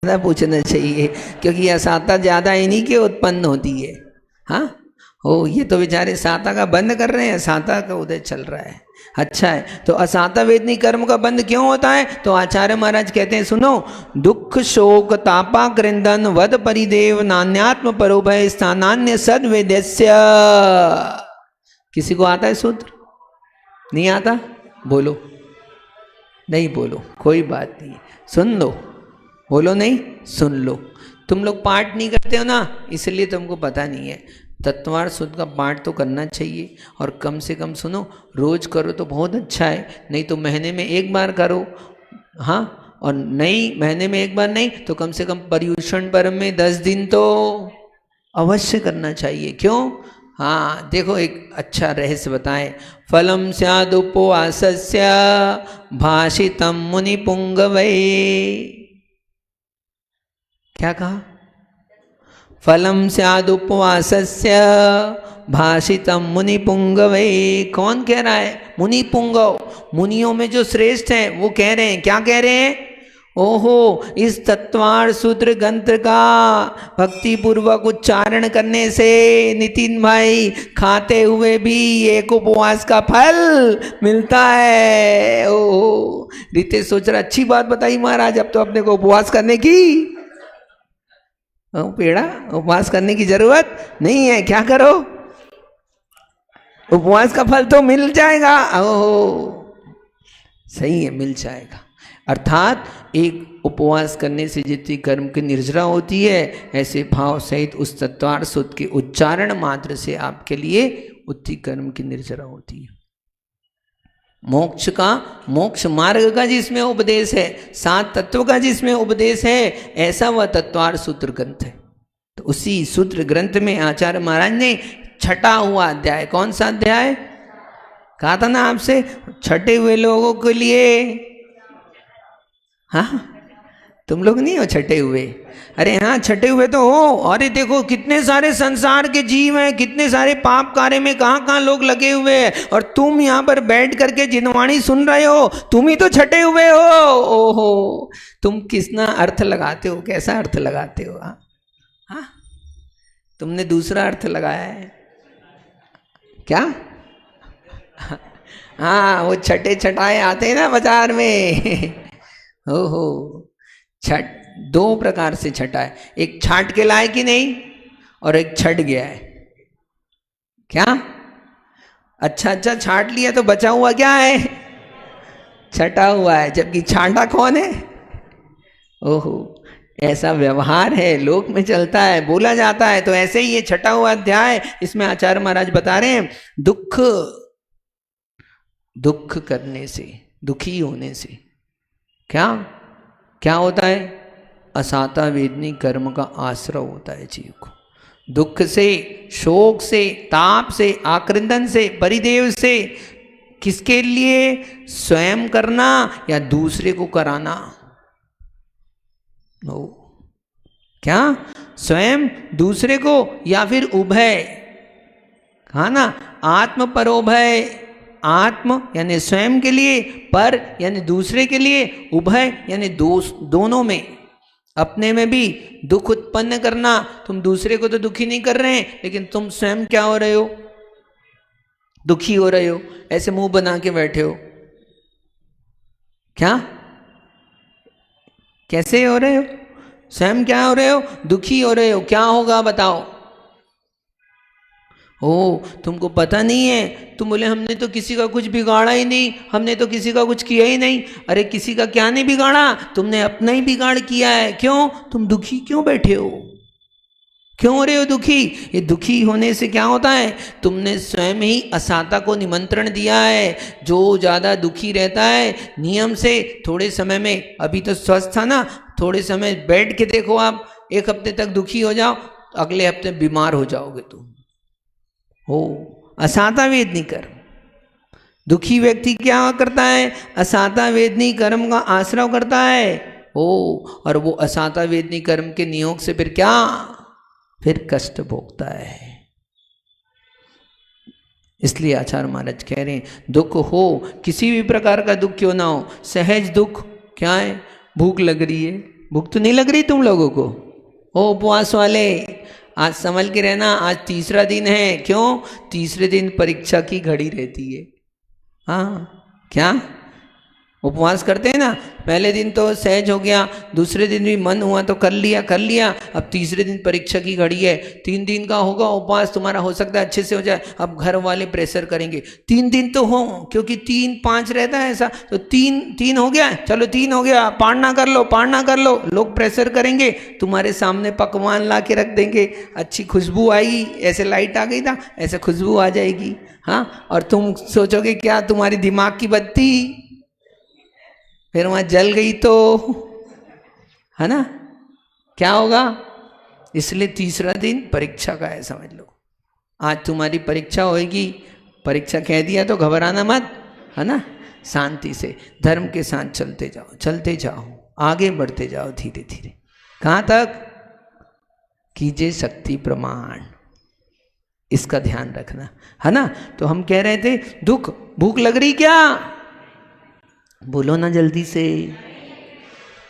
ज़्यादा पूछना चाहिए, क्योंकि असाता ज़्यादा इन्हीं के उत्पन्न होती है। हाँ हो, ये तो बेचारे साता का बंद कर रहे हैं, साता का उदय चल रहा है। अच्छा है, तो असाता वेदनी कर्म का बंद क्यों होता है? तो आचार्य महाराज कहते हैं, सुनो, दुख शोक तापा क्रंदन वद परिदेव नान्यात्म परोभय स्थानान्य सद वेद्यस्य। किसी को आता है सूत्र? नहीं आता? बोलो। नहीं बोलो, कोई बात नहीं, सुन लो। बोलो नहीं, सुन लो। तुम लोग पाठ नहीं करते हो ना, इसलिए तुमको पता नहीं है। तत्वार शुद्ध का पाठ तो करना चाहिए, और कम से कम सुनो, रोज करो तो बहुत अच्छा है, नहीं तो महीने में एक बार करो। हाँ, और नहीं महीने में एक बार नहीं तो कम से कम पर्युषण पर्व में 10 दिन तो अवश्य करना चाहिए। क्यों? हाँ देखो, एक अच्छा रहस्य बताएं। फलम स्यादुपवासस्य भाषितम मुनि पुंगवै। क्या कहा? फलम स्यादुपवासस्य भाषितम मुनि पुंगवै। कौन कह रहा है? मुनि पुंगव। मुनियों में जो श्रेष्ठ हैं वो कह रहे हैं। क्या कह रहे हैं? ओहो, इस तत्वार सूत्र ग्रंथ का भक्ति पूर्वक उच्चारण करने से नितिन भाई खाते हुए भी एक उपवास का फल मिलता है। ओहो, रितेश सोच रहा अच्छी बात बताई महाराज, अब तो अपने को उपवास करने की पेड़ा उपवास करने की जरूरत नहीं है। क्या करो, उपवास का फल तो मिल जाएगा। ओहो, सही है, मिल जाएगा। अर्थात एक उपवास करने से जितनी कर्म की निर्जरा होती है, ऐसे भाव सहित उस तत्वार शुद्ध के उच्चारण मात्र से आपके लिए उतनी कर्म की निर्जरा होती है। मोक्ष का, मोक्ष मार्ग का जिसमें उपदेश है, 7 तत्व का जिसमें उपदेश है, ऐसा वह तत्वार सूत्र ग्रंथ है। तो उसी सूत्र ग्रंथ में आचार्य महाराज ने छठा हुआ अध्याय, कौन सा अध्याय कहा था ना आपसे? छठे हुए लोगों के लिए। हाँ, तुम लोग नहीं हो छठे हुए? अरे हाँ, छठे हुए तो हो। अरे देखो, कितने सारे संसार के जीव हैं, कितने सारे पाप कार्य में कहाँ कहाँ लोग लगे हुए हैं, और तुम यहाँ पर बैठ करके जिनवाणी सुन रहे हो, तुम ही तो छठे हुए हो। ओहो, तुम किसना अर्थ लगाते हो, कैसा अर्थ लगाते हो? हाँ, तुमने दूसरा अर्थ लगाया है क्या? हाँ, वो छठे छठाए आते हैं ना बाजार में। ओहो, छठ 2 प्रकार से छठा है, एक छाट के लाए कि नहीं, और एक छट गया है। क्या? अच्छा अच्छा छाट लिया तो बचा हुआ क्या है? छटा हुआ है, जबकि छाटा कौन है? ओहो, ऐसा व्यवहार है, लोक में चलता है, बोला जाता है। तो ऐसे ही ये छठा हुआ अध्याय, इसमें आचार्य महाराज बता रहे हैं, दुख करने से, दुखी होने से क्या क्या होता है? असाता वेदनी कर्म का आश्रय होता है जीव को। दुख से, शोक से, ताप से, आक्रंदन से, परिदेव से, किसके लिए? स्वयं करना या दूसरे को कराना? क्या? स्वयं, दूसरे को, या फिर उभय। कहा ना, आत्म परोभय। आत्म यानी स्वयं के लिए, पर यानी दूसरे के लिए, उभय यानी दोनों में, अपने में भी दुख उत्पन्न करना। तुम दूसरे को तो दुखी नहीं कर रहे हैं, लेकिन तुम स्वयं क्या हो रहे हो? दुखी हो रहे हो, ऐसे मुंह बना के बैठे हो। क्या? कैसे हो रहे हो? स्वयं क्या हो रहे हो? दुखी हो रहे हो। क्या होगा बताओ? ओ, तुमको पता नहीं है? तुम बोले हमने तो किसी का कुछ बिगाड़ा ही नहीं, हमने तो किसी का कुछ किया ही नहीं। अरे किसी का क्या नहीं बिगाड़ा, तुमने अपना ही बिगाड़ किया है। क्यों? तुम दुखी क्यों बैठे हो? क्यों हो रहे हो दुखी? ये दुखी होने से क्या होता है? तुमने स्वयं ही असाता को निमंत्रण दिया है। जो ज़्यादा दुखी रहता है, नियम से थोड़े समय में, अभी तो स्वस्थ था ना, थोड़े समय बैठ के देखो आप, 1 हफ्ते तक दुखी हो जाओ, अगले हफ्ते बीमार हो जाओगे तुम। हो, असाता वेदनी कर्म। दुखी व्यक्ति क्या करता है? असाता वेदनी कर्म का आश्रय करता है। ओ, और वो असाता वेदनी कर्म के नियोग से फिर क्या? फिर कष्ट भोगता है। इसलिए आचार्य महाराज कह रहे हैं, दुख हो, किसी भी प्रकार का दुख क्यों ना हो, सहज दुख क्या है? भूख लग रही है, भूख तो नहीं लग रही तुम लोगों को? ओ उपवास वाले, आज संभल के रहना, आज तीसरा दिन है। क्यों? तीसरे दिन परीक्षा की घड़ी रहती है। हाँ, क्या उपवास करते हैं ना, पहले दिन तो सहज हो गया, दूसरे दिन भी मन हुआ तो कर लिया, अब तीसरे दिन परीक्षा की घड़ी है। 3 दिन का होगा उपवास, तुम्हारा हो सकता है अच्छे से हो जाए। अब घर वाले प्रेशर करेंगे 3 दिन तो हो, क्योंकि 3 5 रहता है ऐसा, तो 3 हो गया, चलो 3 हो गया, पारना कर लो। लोग प्रेशर करेंगे, तुम्हारे सामने पकवान ला के रख देंगे, अच्छी खुशबू आएगी, ऐसे लाइट आ गई था ऐसे खुशबू आ जाएगी। हाँ, और तुम सोचोगे क्या, तुम्हारी दिमाग की बत्ती फिर वहां जल गई तो, है ना, क्या होगा? इसलिए तीसरा दिन परीक्षा का है, समझ लो। आज तुम्हारी परीक्षा होगी, परीक्षा कह दिया तो घबराना मत, है ना, शांति से धर्म के साथ चलते जाओ, आगे बढ़ते जाओ धीरे धीरे। कहाँ तक? कीजिए शक्ति प्रमाण, इसका ध्यान रखना, है ना। तो हम कह रहे थे दुख, भूख लग रही क्या? बोलो ना जल्दी से।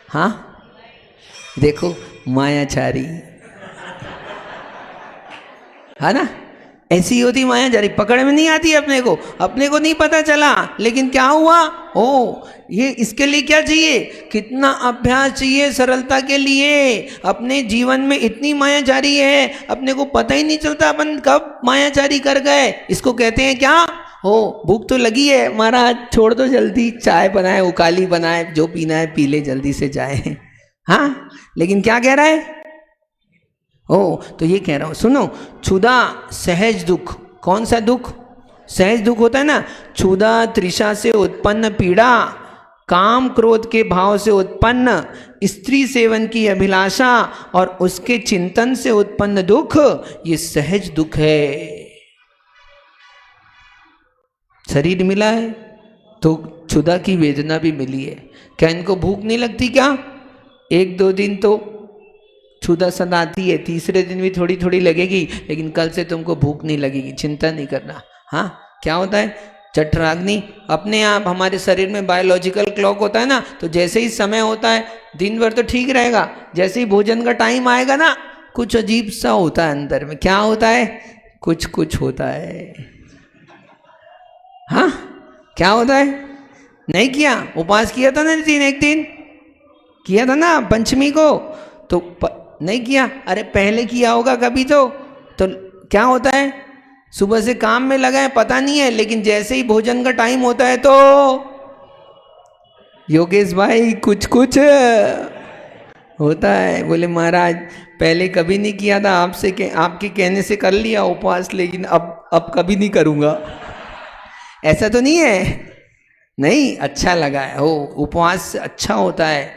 हाँ, देखो मायाचारी, है ना, ऐसी होती मायाचारी, पकड़ में नहीं आती अपने को नहीं पता चला, लेकिन क्या हुआ? ये इसके लिए क्या चाहिए? कितना अभ्यास चाहिए सरलता के लिए। अपने जीवन में इतनी मायाचारी है, अपने को पता ही नहीं चलता अपन कब मायाचारी कर गए। इसको कहते हैं क्या? भूख तो लगी है महाराज, छोड़ दो जल्दी, चाय बनाए, उकाली बनाए, जो पीना है पी ले, जल्दी से जाए। हाँ, लेकिन क्या कह रहा है? तो ये कह रहा हूं, सुनो, क्षुधा सहज दुख। कौन सा दुख? सहज दुख होता है ना। क्षुधा तृषा से उत्पन्न पीड़ा, काम क्रोध के भाव से उत्पन्न स्त्री सेवन की अभिलाषा और उसके चिंतन से उत्पन्न दुख, ये सहज दुख है। शरीर मिला है तो क्षुधा की वेदना भी मिली है। क्या इनको भूख नहीं लगती क्या? 1-2 दिन तो क्षुधा सताती है, तीसरे दिन भी थोड़ी थोड़ी लगेगी, लेकिन कल से तुमको भूख नहीं लगेगी, चिंता नहीं करना। हाँ, क्या होता है? जठराग्नि अपने आप, हमारे शरीर में बायोलॉजिकल क्लॉक होता है ना, तो जैसे ही समय होता है दिन भर तो ठीक रहेगा, जैसे ही भोजन का टाइम आएगा ना, कुछ अजीब सा होता है अंदर में। क्या होता है? कुछ होता है। हाँ, क्या होता है? नहीं किया, उपवास किया था ना नितिन, एक दिन किया था ना पंचमी को, तो नहीं किया, अरे पहले किया होगा कभी तो क्या होता है? सुबह से काम में लगा है, पता नहीं है, लेकिन जैसे ही भोजन का टाइम होता है तो योगेश भाई कुछ होता है। बोले महाराज पहले कभी नहीं किया था, आपके कहने से कर लिया उपवास, लेकिन अब कभी नहीं करूँगा। ऐसा तो नहीं है? नहीं, अच्छा लगा है। उपवास अच्छा होता है।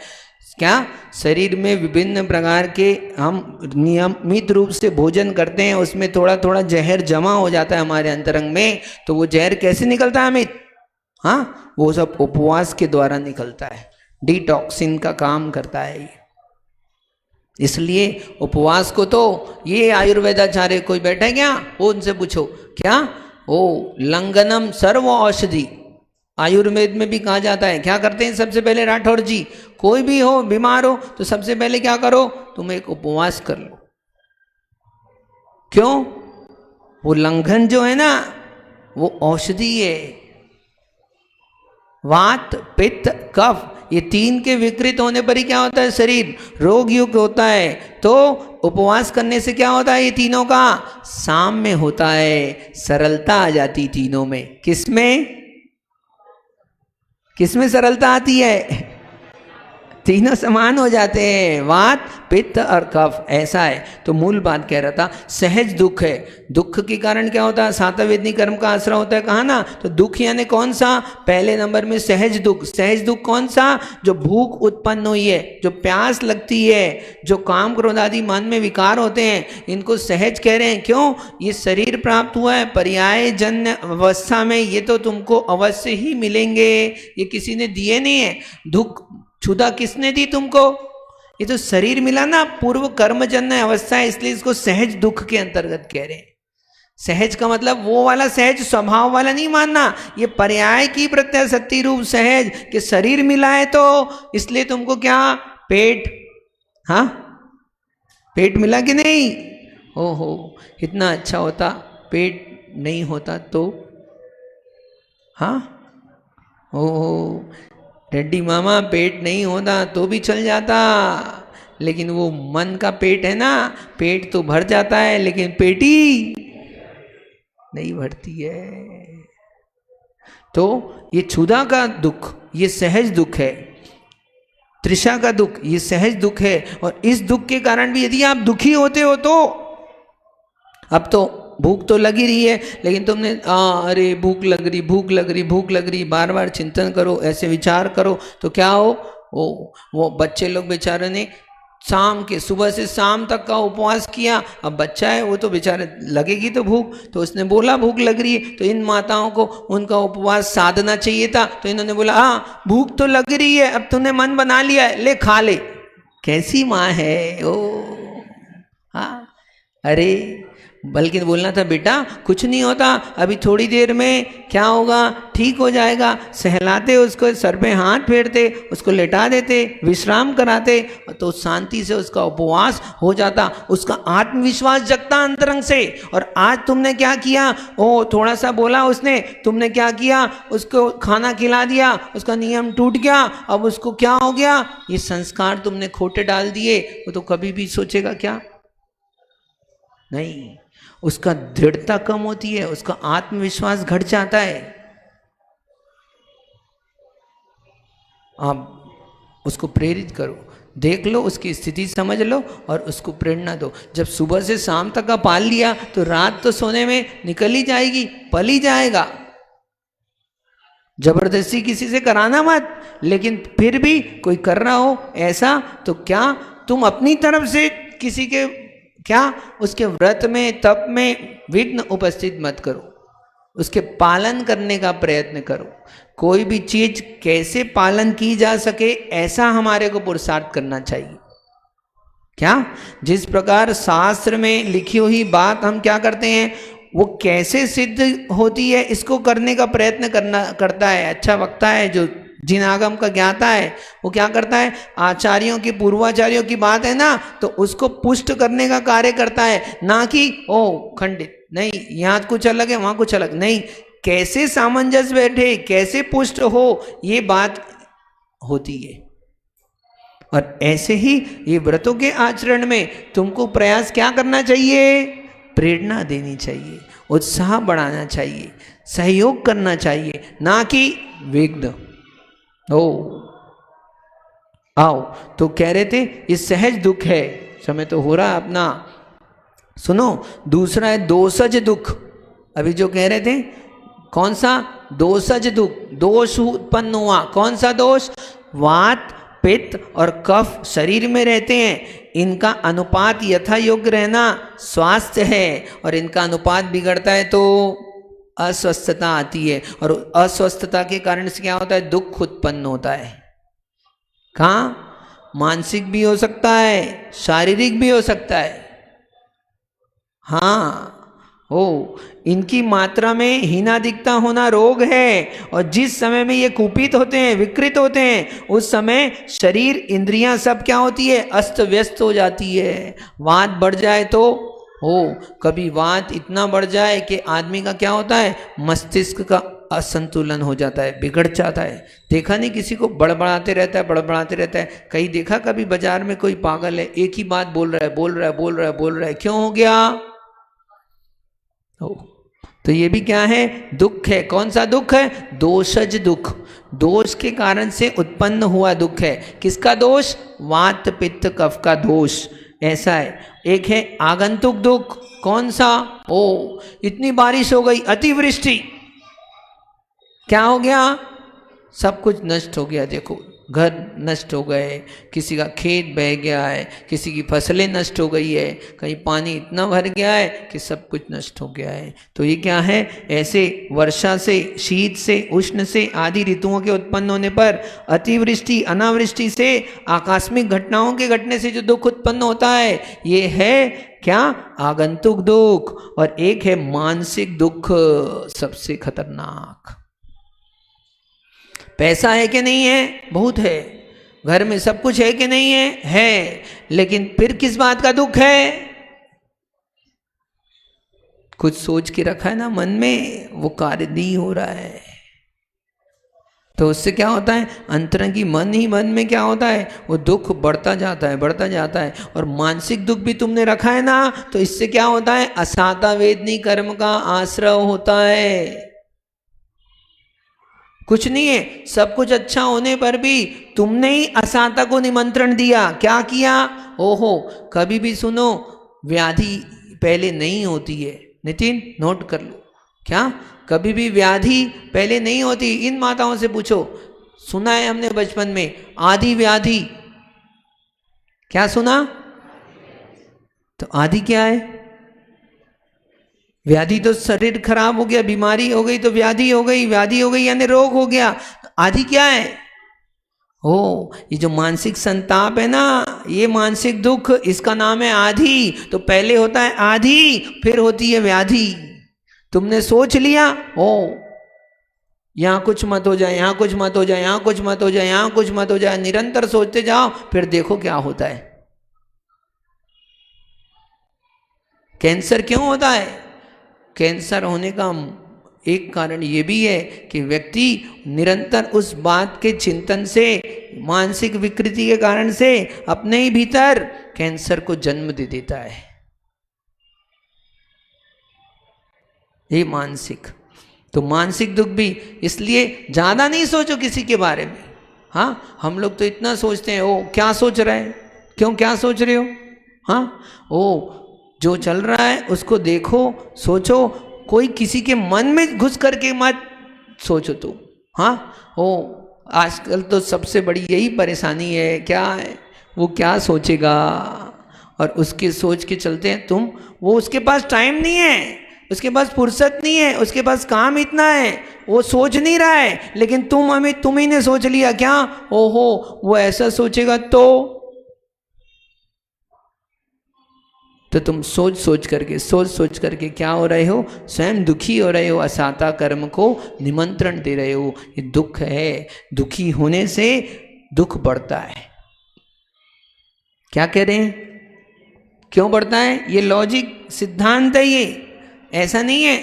क्या? शरीर में विभिन्न प्रकार के हम नियमित रूप से भोजन करते हैं, उसमें थोड़ा थोड़ा जहर जमा हो जाता है हमारे अंतरंग में, तो वो जहर कैसे निकलता है अमित? हाँ, वो सब उपवास के द्वारा निकलता है, डिटॉक्सिन का काम करता है ये। इसलिए उपवास को तो ये आयुर्वेदाचार्य कोई बैठा है क्या? वो उनसे पूछो, क्या लंघनम सर्व औषधि, आयुर्वेद में भी कहा जाता है। क्या करते हैं सबसे पहले राठौर जी? कोई भी हो, बीमार हो, तो सबसे पहले क्या करो? तुम एक उपवास कर लो। क्यों? वो लंघन जो है ना, वो औषधि है। वात पित्त कफ, ये 3 के विकृत होने पर ही क्या होता है? शरीर रोग युक्त होता है। तो उपवास करने से क्या होता है? ये तीनों का साम्य होता है, सरलता आ जाती तीनों में। किसमें सरलता आती है? तीनों समान हो जाते हैं, वात पित्त और कफ, ऐसा है। तो मूल बात कह रहा था, सहज दुख है। दुख के कारण क्या होता है? सातवेदनी कर्म का आश्रय होता है, कहा ना। तो दुख यानी कौन सा? पहले नंबर में सहज दुख। सहज दुख कौन सा? जो भूख उत्पन्न हुई है, जो प्यास लगती है, जो काम क्रोध आदि मन में विकार होते हैं, इनको सहज कह रहे हैं। क्यों? ये शरीर प्राप्त हुआ है पर्याय जन्य अवस्था में, ये तो तुमको अवश्य ही मिलेंगे, ये किसी ने दिए नहीं है। दुख क्षुधा किसने दी तुमको? ये तो शरीर मिला ना, पूर्व कर्मजन्य अवस्था है, इसलिए इसको सहज दुख के अंतर्गत कह रहे हैं। सहज का मतलब वो वाला सहज स्वभाव वाला नहीं मानना, ये पर्याय की प्रत्यय सत्य रूप सहज, कि शरीर मिला है तो इसलिए तुमको क्या? पेट हाँ, पेट मिला कि नहीं? ओहो, इतना अच्छा होता, पेट नहीं होता तो? हाँ, ओहो, रेड्डी मामा पेट नहीं होता तो भी चल जाता, लेकिन वो मन का पेट है ना, पेट तो भर जाता है लेकिन पेटी नहीं भरती है। तो ये क्षुधा का दुख ये सहज दुख है, तृषा का दुख ये सहज दुख है। और इस दुख के कारण भी यदि आप दुखी होते हो तो, अब तो भूख तो लगी रही है, लेकिन तुमने अरे भूख लग रही, भूख लग रही, भूख लग रही, बार बार चिंतन करो, ऐसे विचार करो तो क्या हो, वो बच्चे लोग बेचारे ने शाम के सुबह से शाम तक का उपवास किया। अब बच्चा है वो तो बेचारे लगेगी तो भूख, तो उसने बोला भूख लग रही है, तो इन माताओं को उनका उपवास साधना चाहिए था, तो इन्होंने बोला हाँ भूख तो लग रही है, अब तूने मन बना लिया है, ले खा ले। कैसी माँ है ओ, हाँ, अरे बल्कि बोलना था बेटा कुछ नहीं होता, अभी थोड़ी देर में क्या होगा, ठीक हो जाएगा। सहलाते उसको, सर पे हाथ फेरते, उसको लेटा देते, विश्राम कराते, तो शांति से उसका उपवास हो जाता, उसका आत्मविश्वास जगता अंतरंग से। और आज तुमने क्या किया, ओ थोड़ा सा बोला उसने, तुमने क्या किया, उसको खाना खिला दिया, उसका नियम टूट गया, अब उसको क्या हो गया, ये संस्कार तुमने खोटे डाल दिए, वो तो कभी भी सोचेगा क्या नहीं, उसका दृढ़ता कम होती है, उसका आत्मविश्वास घट जाता है। आप उसको प्रेरित करो, देख लो, उसकी स्थिति समझ लो और उसको प्रेरणा दो। जब सुबह से शाम तक का पाल लिया तो रात तो सोने में निकल ही जाएगी, पल ही जाएगा। जबरदस्ती किसी से कराना मत, लेकिन फिर भी कोई कर रहा हो ऐसा तो क्या तुम अपनी तरफ से किसी के क्या उसके व्रत में तप में विघ्न उपस्थित मत करो, उसके पालन करने का प्रयत्न करो। कोई भी चीज कैसे पालन की जा सके ऐसा हमारे को पुरुषार्थ करना चाहिए। क्या जिस प्रकार शास्त्र में लिखी हुई बात हम क्या करते हैं, वो कैसे सिद्ध होती है इसको करने का प्रयत्न करता है। अच्छा वक्ता है जो जिन आगम का ज्ञाता है वो क्या करता है, आचार्यों की पूर्वाचार्यों की बात है ना तो उसको पुष्ट करने का कार्य करता है, ना कि ओ खंडित नहीं, यहाँ कुछ अलग है वहां कुछ अलग नहीं, कैसे सामंजस्य बैठे, कैसे पुष्ट हो, ये बात होती है। और ऐसे ही ये व्रतों के आचरण में तुमको प्रयास क्या करना चाहिए, प्रेरणा देनी चाहिए, उत्साह बढ़ाना चाहिए, सहयोग करना चाहिए, ना कि विघ्न। ओ आओ, तो कह रहे थे ये सहज दुख है, समय तो हो रहा है अपना, सुनो। दूसरा है दोषज दुख, अभी जो कह रहे थे कौन सा, दोषज दुख, दोष उत्पन्न हुआ, कौन सा दोष, वात पित्त और कफ शरीर में रहते हैं, इनका अनुपात यथा योग्य रहना स्वास्थ्य है, और इनका अनुपात बिगड़ता है तो अस्वस्थता आती है, और अस्वस्थता के कारण से क्या होता है, दुख उत्पन्न होता है। कहाँ, मानसिक भी हो सकता है, शारीरिक भी हो सकता है। हाँ हो, इनकी मात्रा में हीनाधिकता होना रोग है, और जिस समय में ये कुपित होते हैं, विकृत होते हैं, उस समय शरीर इंद्रियां सब क्या होती है, अस्त व्यस्त हो जाती है। वात बढ़ जाए तो हो, कभी वात इतना बढ़ जाए कि आदमी का क्या होता है, मस्तिष्क का असंतुलन हो जाता है, बिगड़ जाता है। देखा नहीं किसी को बड़बड़ाते रहता है, बड़बड़ाते रहता है, कहीं देखा कभी बाजार में कोई पागल है, एक ही बात बोल रहा है, बोल रहा है, बोल रहा है, बोल रहा है, क्यों हो गया, तो ये भी क्या है, दुख है। कौन सा दुख है, दोषज दुख, दोष के कारण से उत्पन्न हुआ दुख है। किसका दोष, वात पित्त कफ का दोष, ऐसा है। एक है आगंतुक दुख, कौन सा, ओ इतनी बारिश हो गई, अतिवृष्टि, क्या हो गया, सब कुछ नष्ट हो गया, देखो घर नष्ट हो गए, किसी का खेत बह गया है, किसी की फसलें नष्ट हो गई है, कहीं पानी इतना भर गया है कि सब कुछ नष्ट हो गया है। तो ये क्या है, ऐसे वर्षा से, शीत से, उष्ण से आदि ऋतुओं के उत्पन्न होने पर, अतिवृष्टि अनावृष्टि से, आकस्मिक घटनाओं के घटने से जो दुख उत्पन्न होता है, ये है क्या, आगंतुक दुख। और एक है मानसिक दुख, सबसे खतरनाक। पैसा है कि नहीं है, बहुत है, घर में सब कुछ है कि नहीं है, लेकिन फिर किस बात का दुख है? कुछ सोच के रखा है ना मन में, वो कार्य नहीं हो रहा है। तो उससे क्या होता है, अंतरंगी मन ही मन में क्या होता है, वो दुख बढ़ता जाता है, बढ़ता जाता है। और मानसिक दुख भी तुमने रखा है ना, तो इससे क्या होता है, असाता वेदनी कर्म का आश्रय होता है। कुछ नहीं है, सब कुछ अच्छा होने पर भी तुमने ही असाता को निमंत्रण दिया। क्या किया? ओहो, कभी भी सुनो, व्याधि पहले नहीं होती है। नितिन नोट कर लो, क्या कभी भी व्याधि पहले नहीं होती? इन माताओं से पूछो, सुना है हमने बचपन में आदि व्याधि, क्या सुना? तो आदि क्या है? व्याधि तो शरीर खराब हो गया, बीमारी हो गई तो व्याधि हो गई, व्याधि हो गई यानी रोग हो गया। आदि क्या है? ओ, ये जो मानसिक संताप है ना, ये मानसिक दुख, इसका नाम है आधि। तो पहले होता है आधि, फिर होती है व्याधि। तुमने सोच लिया, ओ यहां कुछ मत हो जाए, यहां कुछ मत हो जाए, यहां कुछ मत हो जाए, यहां कुछ मत हो जाए, निरंतर सोचते जाओ, फिर देखो क्या होता है। कैंसर क्यों होता है? कैंसर होने का एक कारण ये भी है कि व्यक्ति निरंतर उस बात के चिंतन से, मानसिक विकृति के कारण से अपने ही भीतर कैंसर को जन्म दे देता है। ये मानसिक, तो मानसिक दुख भी, इसलिए ज्यादा नहीं सोचो किसी के बारे में। हाँ, हम लोग तो इतना सोचते हैं, ओ क्या सोच रहे हैं, क्यों क्या सोच रहे हो? हाँ, ओ जो चल रहा है उसको देखो, सोचो, कोई किसी के मन में घुस करके मत सोचो तुम। हाँ, ओ आजकल तो सबसे बड़ी यही परेशानी है, क्या है, वो क्या सोचेगा, और उसके सोच के चलते हैं तुम। वो उसके पास टाइम नहीं है, उसके पास फुर्सत नहीं है, उसके पास काम इतना है, वो सोच नहीं रहा है, लेकिन तुम ही ने सोच लिया क्या, ओहो वो ऐसा सोचेगा तो तुम सोच सोच करके क्या हो रहे हो, स्वयं दुखी हो रहे हो, असाता कर्म को निमंत्रण दे रहे हो। ये दुख है, दुखी होने से दुख बढ़ता है। क्या कह रहे हैं, क्यों बढ़ता है? ये लॉजिक सिद्धांत है, ये ऐसा नहीं है,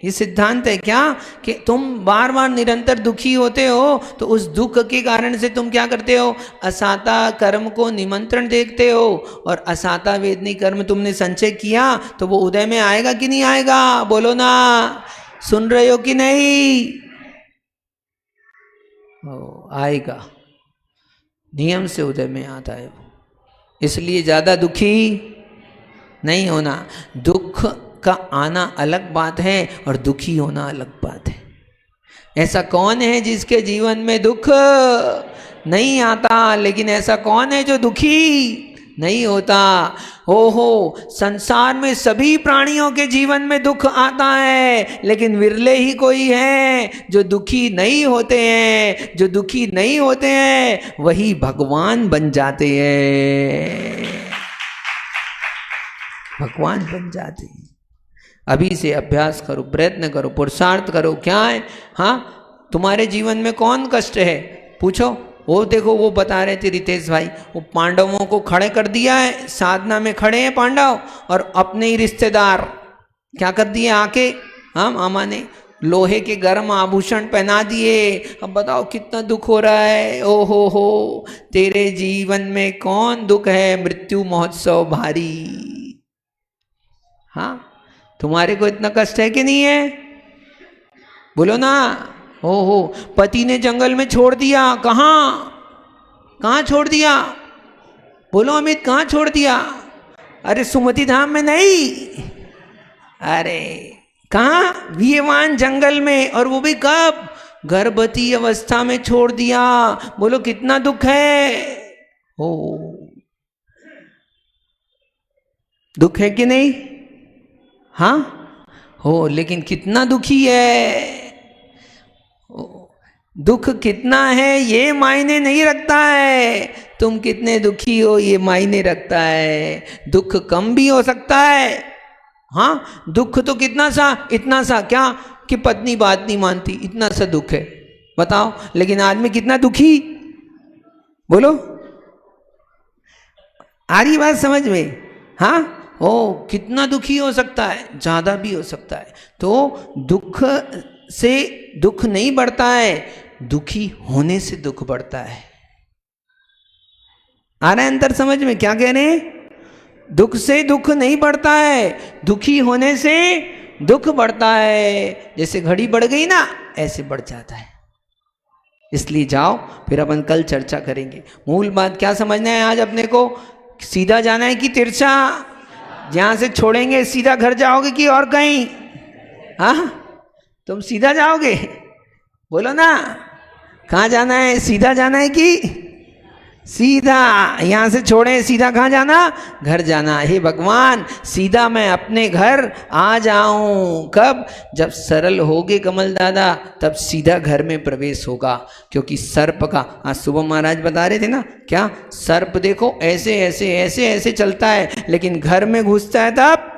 ये सिद्धांत है। क्या कि तुम बार बार निरंतर दुखी होते हो, तो उस दुख के कारण से तुम क्या करते हो, असाता कर्म को निमंत्रण देते हो। और असाता वेदनी कर्म तुमने संचय किया, तो वो उदय में आएगा कि नहीं आएगा? बोलो ना, सुन रहे हो कि नहीं? आएगा, नियम से उदय में आता है। इसलिए ज्यादा दुखी नहीं होना। दुख का आना अलग बात है और दुखी होना अलग बात है। ऐसा कौन है जिसके जीवन में दुख नहीं आता, लेकिन ऐसा कौन है जो दुखी नहीं होता? ओहो, संसार में सभी प्राणियों के जीवन में दुख आता है, लेकिन विरले ही कोई हैं जो दुखी नहीं होते हैं। जो दुखी नहीं होते हैं वही भगवान बन जाते हैं, भगवान बन जाते हैं। अभी से अभ्यास करो, प्रयत्न करो, पुरुषार्थ करो। क्या है, हाँ, तुम्हारे जीवन में कौन कष्ट है पूछो। वो देखो, वो बता रहे थे रितेश भाई, वो पांडवों को खड़े कर दिया है, साधना में खड़े हैं पांडव, और अपने ही रिश्तेदार क्या कर दिए आके, हाँ, मामा ने लोहे के गर्म आभूषण पहना दिए। अब बताओ कितना दुख हो रहा है। ओ हो, तेरे जीवन में कौन दुख है, मृत्यु महोत्सव भारी। हाँ, तुम्हारे को इतना कष्ट है कि नहीं है? बोलो ना। ओहो, पति ने जंगल में छोड़ दिया, कहाँ छोड़ दिया? बोलो अमित, कहाँ छोड़ दिया? अरे सुमति धाम में नहीं, अरे कहाँ, वियवान जंगल में, और वो भी कब? गर्भवती अवस्था में छोड़ दिया। बोलो कितना दुख है। ओ, दुख है कि नहीं? हाँ हो, लेकिन कितना दुखी है। दुख कितना है ये मायने नहीं रखता है, तुम कितने दुखी हो ये मायने रखता है। दुख कम भी हो सकता है। हाँ, दुख तो कितना सा, इतना सा क्या कि पत्नी बात नहीं मानती, इतना सा दुख है, बताओ। लेकिन आदमी कितना दुखी, बोलो, आ रही बात समझ में? हाँ, ओ कितना दुखी हो सकता है, ज्यादा भी हो सकता है। तो दुख से दुख नहीं बढ़ता है, दुखी होने से दुख बढ़ता है। आ रहा है अंतर समझ में? क्या कह रहे हैं? दुख से दुख नहीं बढ़ता है, दुखी होने से दुख बढ़ता है। जैसे घड़ी बढ़ गई ना, ऐसे बढ़ जाता है। इसलिए जाओ, फिर अपन कल चर्चा करेंगे। मूल बात क्या समझना है आज अपने को? सीधा जाना है कि तिरछा? जहां से छोड़ेंगे सीधा घर जाओगे कि और कहीं? हाँ, तुम सीधा जाओगे? बोलो ना, कहाँ जाना है? सीधा जाना है कि सीधा? यहां से छोड़े सीधा कहाँ जाना? घर जाना। हे भगवान, सीधा मैं अपने घर आ जाऊं। कब? जब सरल होगे कमल दादा, तब सीधा घर में प्रवेश होगा। क्योंकि सर्प का, आज सुबह महाराज बता रहे थे ना, क्या सर्प देखो ऐसे ऐसे ऐसे ऐसे चलता है, लेकिन घर में घुसता है तब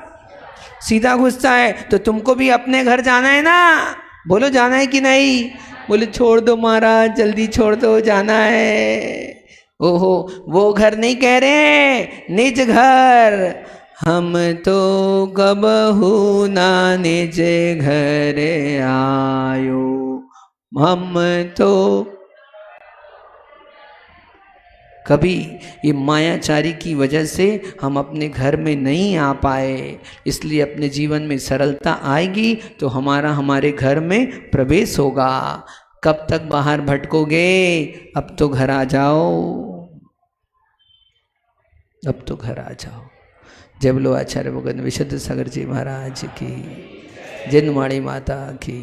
सीधा घुसता है। तो तुमको भी अपने घर जाना है ना? बोलो, जाना है कि नहीं? बोले छोड़ दो महाराज, जल्दी छोड़ दो, जाना है। ओहो, वो घर नहीं कह रहे, निज घर। हम तो कबहू ना निज घर आयो, हम तो कभी ये मायाचारी की वजह से हम अपने घर में नहीं आ पाए। इसलिए अपने जीवन में सरलता आएगी तो हमारे घर में प्रवेश होगा। कब तक बाहर भटकोगे? अब तो घर आ जाओ, अब तो घर आ जाओ। जय बोलो आचार्य भगवान विशुद्ध सागर जी महाराज की, जन्मवाणी माता की।